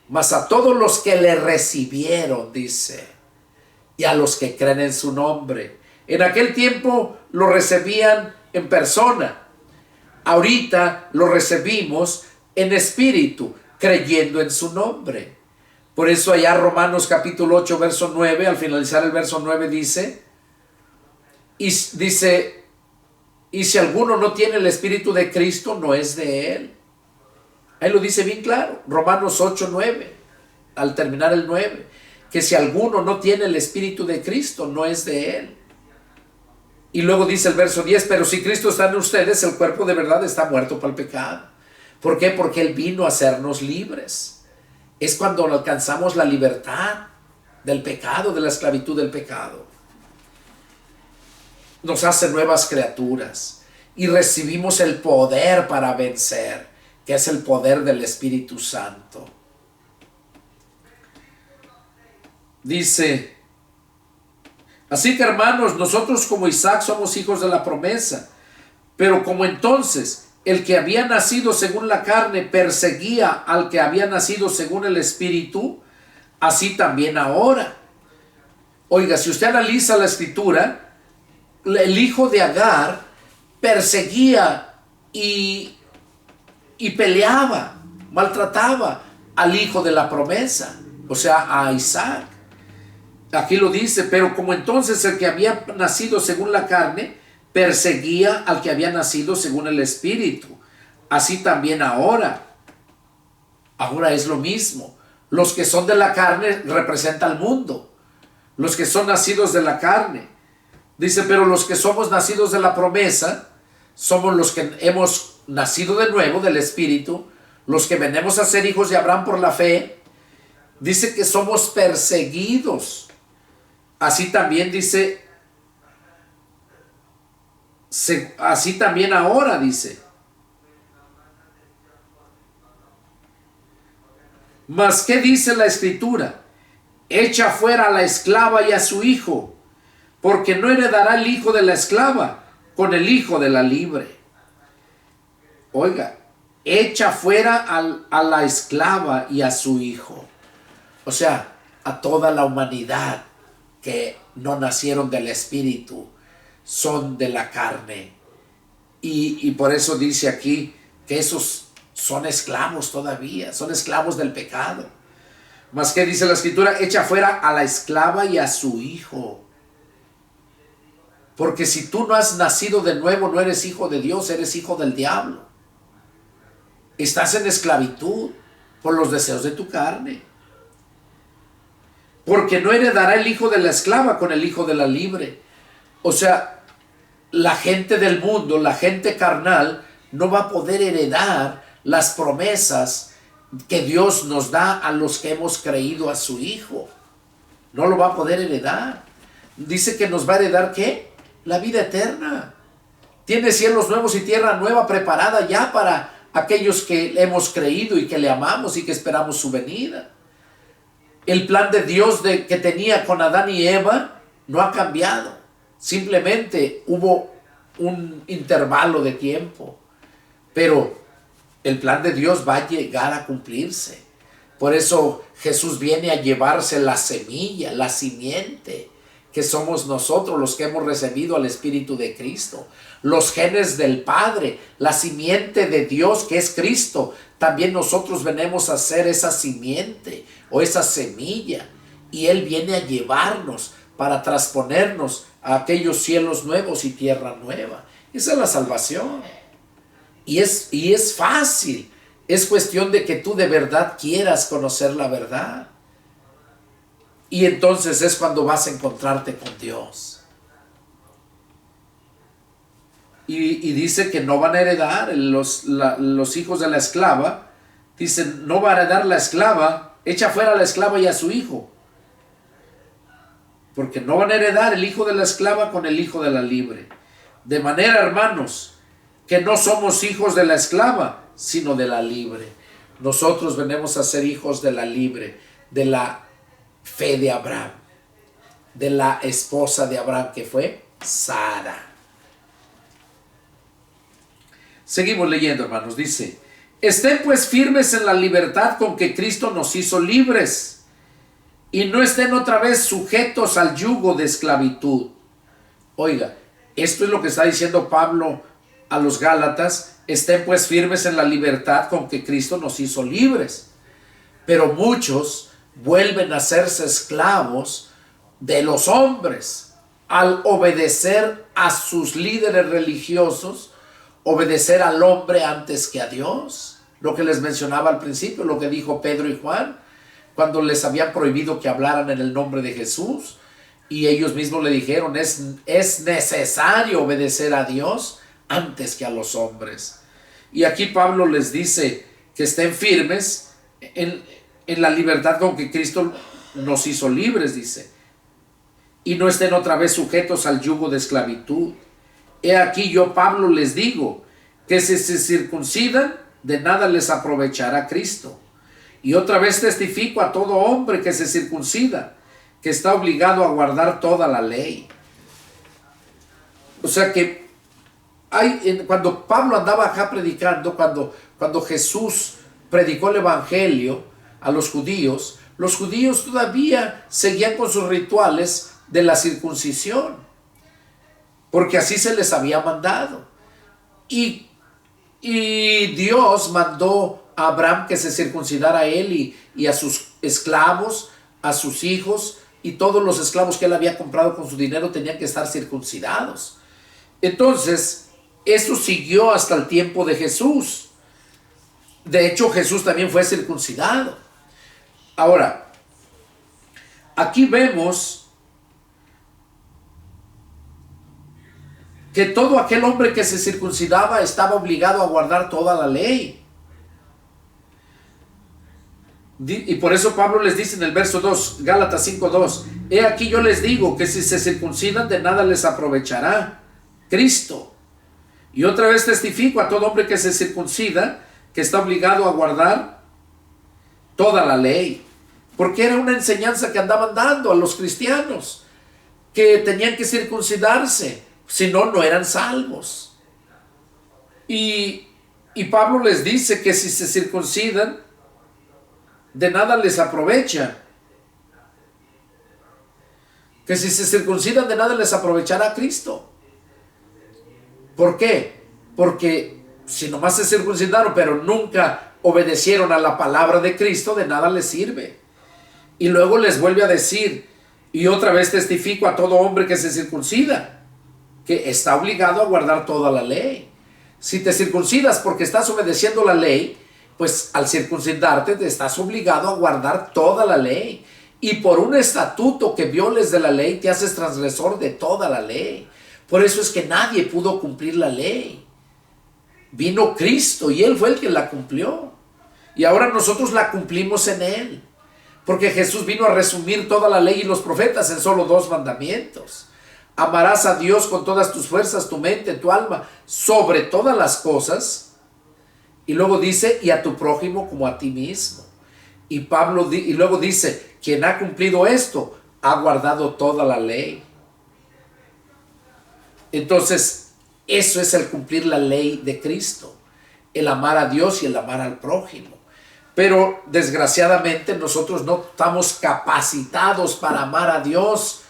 Mas a todos los que le recibieron, dice, y a los que creen en su nombre. En aquel tiempo lo recibían en persona. Ahorita lo recibimos en espíritu, creyendo en su nombre. Por eso allá Romanos capítulo 8, verso 9, al finalizar el verso 9 dice, y si alguno no tiene el espíritu de Cristo, no es de él. Ahí lo dice bien claro, Romanos 8, 9, al terminar el 9, que si alguno no tiene el espíritu de Cristo, no es de él. Y luego dice el verso 10, pero si Cristo está en ustedes, el cuerpo de verdad está muerto para el pecado. ¿Por qué? Porque Él vino a hacernos libres. Es cuando alcanzamos la libertad del pecado, de la esclavitud del pecado. Nos hace nuevas criaturas y recibimos el poder para vencer, que es el poder del Espíritu Santo. Dice, así que hermanos, nosotros como Isaac somos hijos de la promesa, pero como entonces el que había nacido según la carne perseguía al que había nacido según el Espíritu, así también ahora. Oiga, si usted analiza la Escritura, el hijo de Agar perseguía y peleaba, maltrataba al hijo de la promesa, o sea, a Isaac. Aquí lo dice, pero como entonces el que había nacido según la carne perseguía al que había nacido según el espíritu, así también ahora es lo mismo. Los que son de la carne representan al mundo, los que son nacidos de la carne. Dice, pero los que somos nacidos de la promesa, somos los que hemos nacido de nuevo del espíritu, los que venimos a ser hijos de Abraham por la fe. Dice que somos perseguidos. Así también dice, así también ahora dice. Mas ¿qué dice la escritura? Echa fuera a la esclava y a su hijo, porque no heredará el hijo de la esclava con el hijo de la libre. Oiga, echa fuera a la esclava y a su hijo. O sea, a toda la humanidad que no nacieron del espíritu, son de la carne. Y por eso dice aquí que esos son esclavos todavía, son esclavos del pecado. Mas ¿qué dice la escritura? Echa fuera a la esclava y a su hijo. Porque si tú no has nacido de nuevo, no eres hijo de Dios, eres hijo del diablo. Estás en esclavitud por los deseos de tu carne. Porque no heredará el hijo de la esclava con el hijo de la libre. O sea, la gente del mundo, la gente carnal, no va a poder heredar las promesas que Dios nos da a los que hemos creído a su Hijo. No lo va a poder heredar. Dice que nos va a heredar ¿qué? La vida eterna. Tiene cielos nuevos y tierra nueva preparada ya para aquellos que hemos creído y que le amamos y que esperamos su venida. El plan de Dios que tenía con Adán y Eva no ha cambiado. Simplemente hubo un intervalo de tiempo. Pero el plan de Dios va a llegar a cumplirse. Por eso Jesús viene a llevarse la semilla, la simiente, que somos nosotros los que hemos recibido al Espíritu de Cristo. Los genes del Padre, la simiente de Dios que es Cristo. También nosotros venimos a ser esa simiente o esa semilla. Y Él viene a llevarnos para transponernos a aquellos cielos nuevos y tierra nueva. Esa es la salvación. Y es fácil. Es cuestión de que tú de verdad quieras conocer la verdad. Y entonces es cuando vas a encontrarte con Dios. Y dice que no van a heredar los hijos de la esclava. Dicen, no va a heredar la esclava. Echa fuera a la esclava y a su hijo. Porque no van a heredar el hijo de la esclava con el hijo de la libre. De manera, hermanos, que no somos hijos de la esclava, sino de la libre. Nosotros venimos a ser hijos de la libre, de la fe de Abraham, de la esposa de Abraham que fue Sara. Seguimos leyendo, hermanos. Dice, estén pues firmes en la libertad con que Cristo nos hizo libres, y no estén otra vez sujetos al yugo de esclavitud. Oiga, esto es lo que está diciendo Pablo a los Gálatas. Estén pues firmes en la libertad con que Cristo nos hizo libres. Pero muchos vuelven a hacerse esclavos de los hombres al obedecer a sus líderes religiosos, obedecer al hombre antes que a Dios. Lo que les mencionaba al principio, lo que dijo Pedro y Juan, cuando les habían prohibido que hablaran en el nombre de Jesús, y ellos mismos le dijeron, es necesario obedecer a Dios antes que a los hombres. Y aquí Pablo les dice que estén firmes en la libertad con que Cristo nos hizo libres, dice, y no estén otra vez sujetos al yugo de esclavitud. He aquí yo, Pablo, les digo que si se circuncidan, de nada les aprovechará Cristo. Y otra vez testifico a todo hombre que se circuncida, que está obligado a guardar toda la ley. O sea que cuando Pablo andaba acá predicando, cuando Jesús predicó el evangelio a los judíos todavía seguían con sus rituales de la circuncisión. porque así se les había mandado. Y Dios mandó a Abraham que se circuncidara a él y a sus esclavos, a sus hijos, y todos los esclavos que él había comprado con su dinero tenían que estar circuncidados. Entonces, eso siguió hasta el tiempo de Jesús. De hecho, Jesús también fue circuncidado. Ahora, aquí vemos que todo aquel hombre que se circuncidaba estaba obligado a guardar toda la ley. Y por eso Pablo les dice en el verso 2, Gálatas 5:2, he aquí yo les digo que si se circuncidan de nada les aprovechará Cristo. Y otra vez testifico a todo hombre que se circuncida que está obligado a guardar toda la ley. Porque era una enseñanza que andaban dando a los cristianos, que tenían que circuncidarse, si no, no eran salvos. Y Pablo les dice que si se circuncidan, de nada les aprovecha. Que si se circuncidan, de nada les aprovechará Cristo. ¿Por qué? Porque si nomás se circuncidaron, pero nunca obedecieron a la palabra de Cristo, de nada les sirve. Y luego les vuelve a decir, y otra vez testifico a todo hombre que se circuncida, que está obligado a guardar toda la ley. Si te circuncidas porque estás obedeciendo la ley, pues al circuncidarte te estás obligado a guardar toda la ley. Y por un estatuto que violes de la ley, te haces transgresor de toda la ley. Por eso es que nadie pudo cumplir la ley. Vino Cristo y Él fue el que la cumplió. Y ahora nosotros la cumplimos en Él. Porque Jesús vino a resumir toda la ley y los profetas en solo 2 mandamientos. Amarás a Dios con todas tus fuerzas, tu mente, tu alma, sobre todas las cosas. Y luego dice, y a tu prójimo como a ti mismo. Y luego dice, quien ha cumplido esto, ha guardado toda la ley. Entonces, eso es el cumplir la ley de Cristo. El amar a Dios y el amar al prójimo. Pero desgraciadamente nosotros no estamos capacitados para amar a Dios.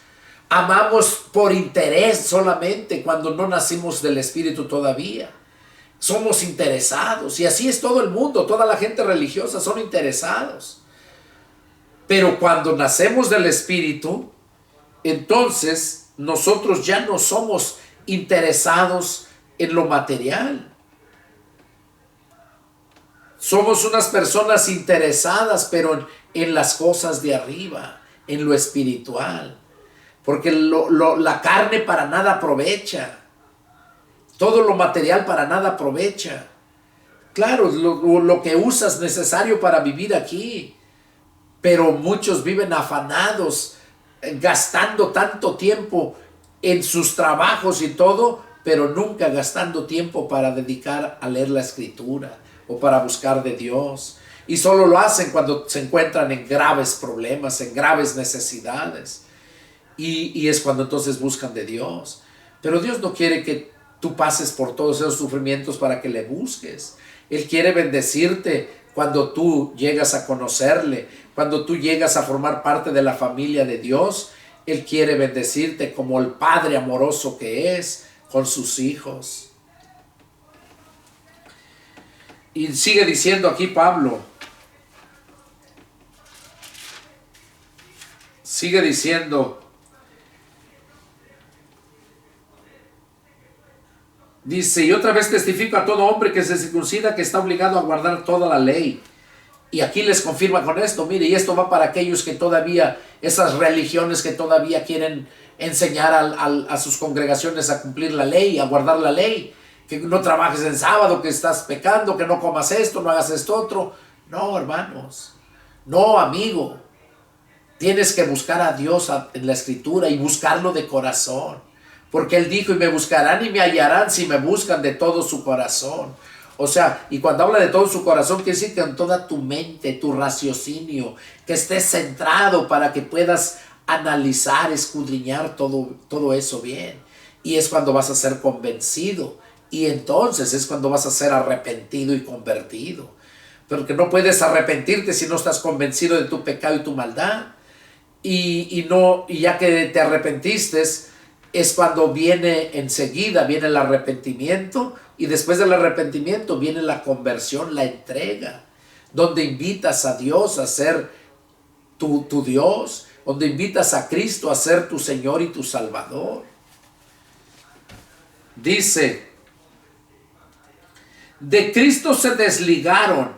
Amamos por interés solamente cuando no nacimos del Espíritu todavía. Somos interesados, y así es todo el mundo, toda la gente religiosa son interesados. Pero cuando nacemos del Espíritu, entonces nosotros ya no somos interesados en lo material. Somos unas personas interesadas, pero en las cosas de arriba, en lo espiritual. Porque la carne para nada aprovecha. Todo lo material para nada aprovecha. Claro, lo que usas es necesario para vivir aquí. Pero muchos viven afanados, gastando tanto tiempo en sus trabajos y todo, pero nunca gastando tiempo para dedicar a leer la Escritura o para buscar de Dios. Y solo lo hacen cuando se encuentran en graves problemas, en graves necesidades. Y es cuando entonces buscan de Dios. Pero Dios no quiere que tú pases por todos esos sufrimientos para que le busques. Él quiere bendecirte cuando tú llegas a conocerle, cuando tú llegas a formar parte de la familia de Dios. Él quiere bendecirte como el Padre amoroso que es con sus hijos. Y sigue diciendo aquí Pablo. Sigue diciendo. Dice, y otra vez testifico a todo hombre que se circuncida que está obligado a guardar toda la ley. Y aquí les confirma con esto, mire, y esto va para aquellos que todavía, esas religiones que todavía quieren enseñar a sus congregaciones a cumplir la ley, a guardar la ley, que no trabajes en sábado, que estás pecando, que no comas esto, no hagas esto otro. No, hermanos, no, amigo, tienes que buscar a Dios en la Escritura y buscarlo de corazón. Porque Él dijo, y me buscarán y me hallarán si me buscan de todo su corazón. O sea, y cuando habla de todo su corazón, quiere decir que en toda tu mente, tu raciocinio, que estés centrado para que puedas analizar, escudriñar todo eso bien. Y es cuando vas a ser convencido. Y entonces es cuando vas a ser arrepentido y convertido. Pero que no puedes arrepentirte si no estás convencido de tu pecado y tu maldad. Y ya que te arrepentiste, es cuando viene enseguida, viene el arrepentimiento, y después del arrepentimiento viene la conversión, la entrega, donde invitas a Dios a ser tu Dios, donde invitas a Cristo a ser tu Señor y tu Salvador. Dice, de Cristo se desligaron.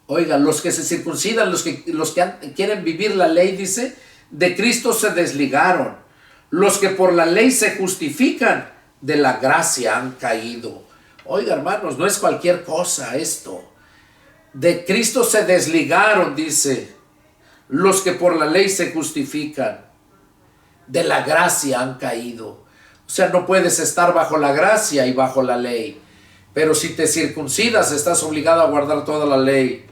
Oiga, los que se circuncidan, los que quieren vivir la ley, dice, de Cristo se desligaron. Los que por la ley se justifican, de la gracia han caído. Oiga, hermanos, no es cualquier cosa esto. De Cristo se desligaron, dice, los que por la ley se justifican, de la gracia han caído. O sea, no puedes estar bajo la gracia y bajo la ley. Pero si te circuncidas, estás obligado a guardar toda la ley.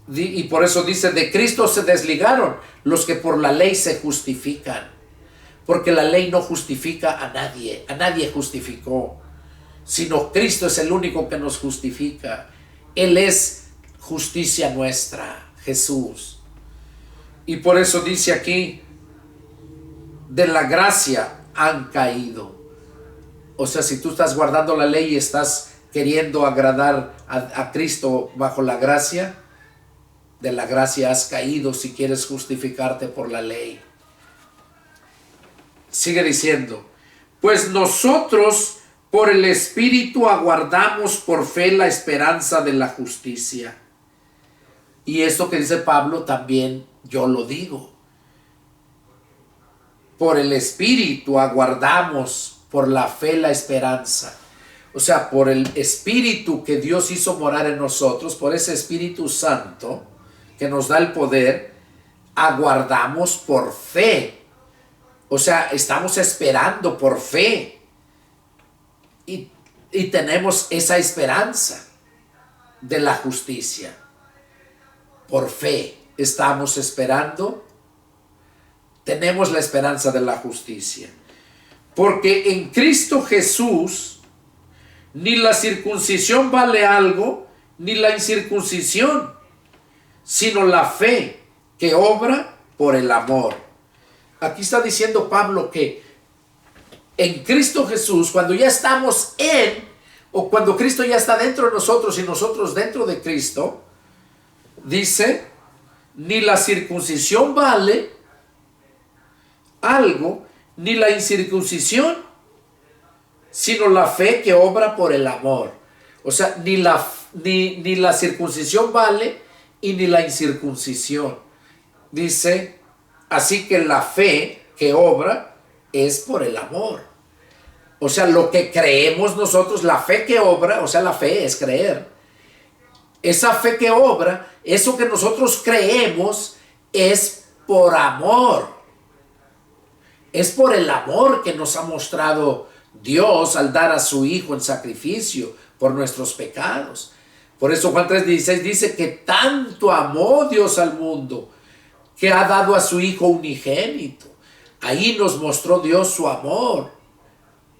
Y por eso dice, de Cristo se desligaron los que por la ley se justifican. Porque la ley no justifica a nadie justificó, sino Cristo es el único que nos justifica. Él es justicia nuestra, Jesús. Y por eso dice aquí, de la gracia han caído. O sea, si tú estás guardando la ley y estás queriendo agradar a Cristo bajo la gracia, de la gracia has caído si quieres justificarte por la ley. Sigue diciendo, pues nosotros por el Espíritu aguardamos por fe la esperanza de la justicia. Y esto que dice Pablo también yo lo digo. Por el Espíritu aguardamos por la fe la esperanza. O sea, por el Espíritu que Dios hizo morar en nosotros, por ese Espíritu Santo que nos da el poder, aguardamos por fe. O sea, estamos esperando por fe. Y tenemos esa esperanza de la justicia. Por fe estamos esperando. Tenemos la esperanza de la justicia. Porque en Cristo Jesús ni la circuncisión vale algo, ni la incircuncisión, sino la fe que obra por el amor. Aquí está diciendo Pablo que en Cristo Jesús, cuando ya estamos o cuando Cristo ya está dentro de nosotros y nosotros dentro de Cristo, dice, ni la circuncisión vale algo, ni la incircuncisión, sino la fe que obra por el amor. O sea, ni la circuncisión vale y ni la incircuncisión. Dice, así que la fe que obra es por el amor. O sea, lo que creemos nosotros, la fe que obra, o sea, la fe es creer. Esa fe que obra, eso que nosotros creemos, es por amor. Es por el amor que nos ha mostrado Dios al dar a su Hijo en sacrificio por nuestros pecados. Por eso Juan 3:16 dice que tanto amó Dios al mundo que ha dado a su Hijo unigénito. Ahí nos mostró Dios su amor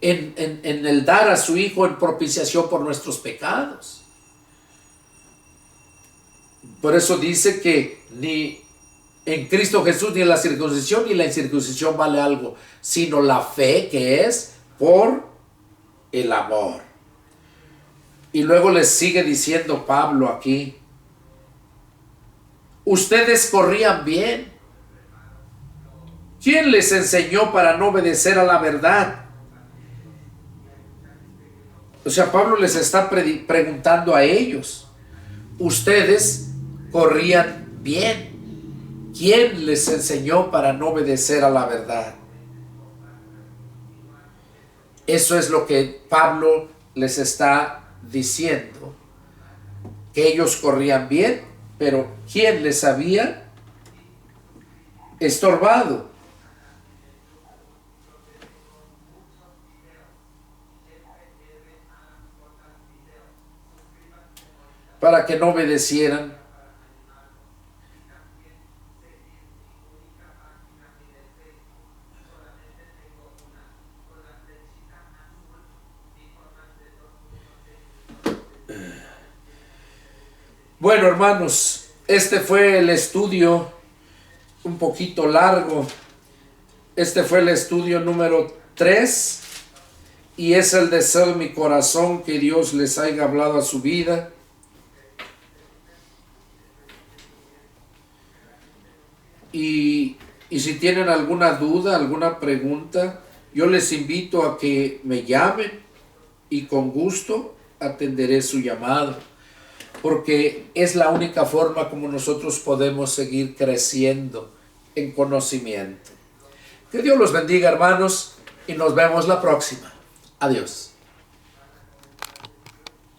en el dar a su Hijo en propiciación por nuestros pecados. Por eso dice que ni en Cristo Jesús ni la circuncisión ni la incircuncisión vale algo, sino la fe que es por el amor. Y luego les sigue diciendo Pablo aquí, ustedes corrían bien. ¿Quién les enseñó para no obedecer a la verdad? O sea, Pablo les está preguntando a ellos, ustedes corrían bien. ¿Quién les enseñó para no obedecer a la verdad? Eso es lo que Pablo les está diciendo, que ellos corrían bien, pero ¿quién les había estorbado? Para que no obedecieran. Bueno, hermanos, este fue el estudio un poquito largo, Este fue el estudio número 3 y es el deseo de mi corazón que Dios les haya hablado a su vida. Y si tienen alguna duda, alguna pregunta, yo les invito a que me llamen y con gusto atenderé su llamado, porque es la única forma como nosotros podemos seguir creciendo en conocimiento. Que Dios los bendiga, hermanos, y nos vemos la próxima. Adiós.